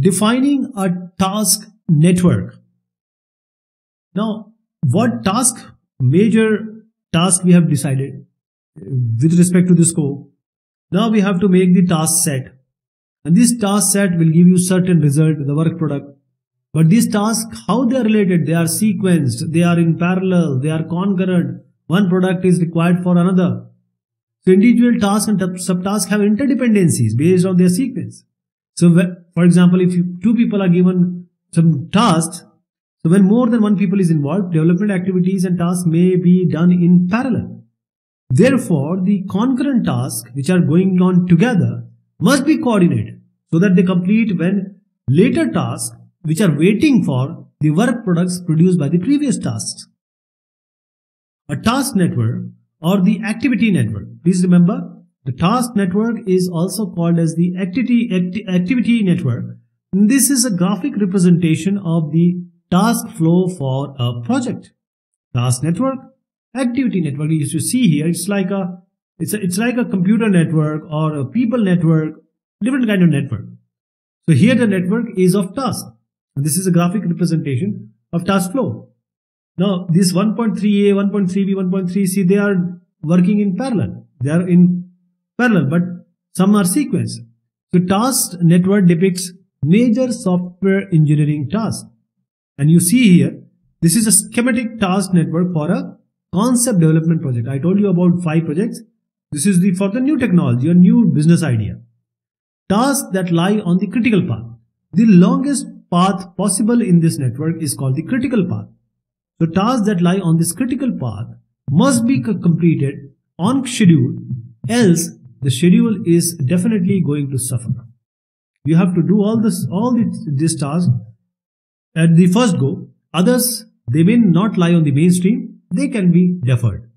Defining a task network. Now, what major task we have decided with respect to the scope. Now we have to make the task set, and this task set will give you certain result, the work product. But these tasks, how they are related? They are sequenced, they are in parallel, they are concurrent. One product is required for another. So individual tasks and subtasks have interdependencies based on their sequence. So for example, if two people are given some tasks, so when more than one people is involved, development activities and tasks may be done in parallel. Therefore, the concurrent tasks which are going on together must be coordinated so that they complete when later tasks which are waiting for the work products produced by the previous tasks. A task network or the activity network. Please remember, the task network is also called as the activity network. This is a graphic representation of the task flow for a project. Task network, activity network. You should see here, it's like a computer network or a people network, different kind of network. So here the network is of task. This is a graphic representation of task flow. Now this 1.3a, 1.3b, 1.3c, they are working in parallel. They are in parallel, but some are sequenced. So task network depicts major software engineering tasks. And you see here, this is a schematic task network for a concept development project. I told you about 5 projects. This is for the new technology or new business idea. Tasks that lie on the critical path. The longest path possible in this network is called the critical path. So tasks that lie on this critical path must be completed on schedule, else the schedule is definitely going to suffer. You have to do all this task at the first go. Others, they may not lie on the mainstream, they can be deferred.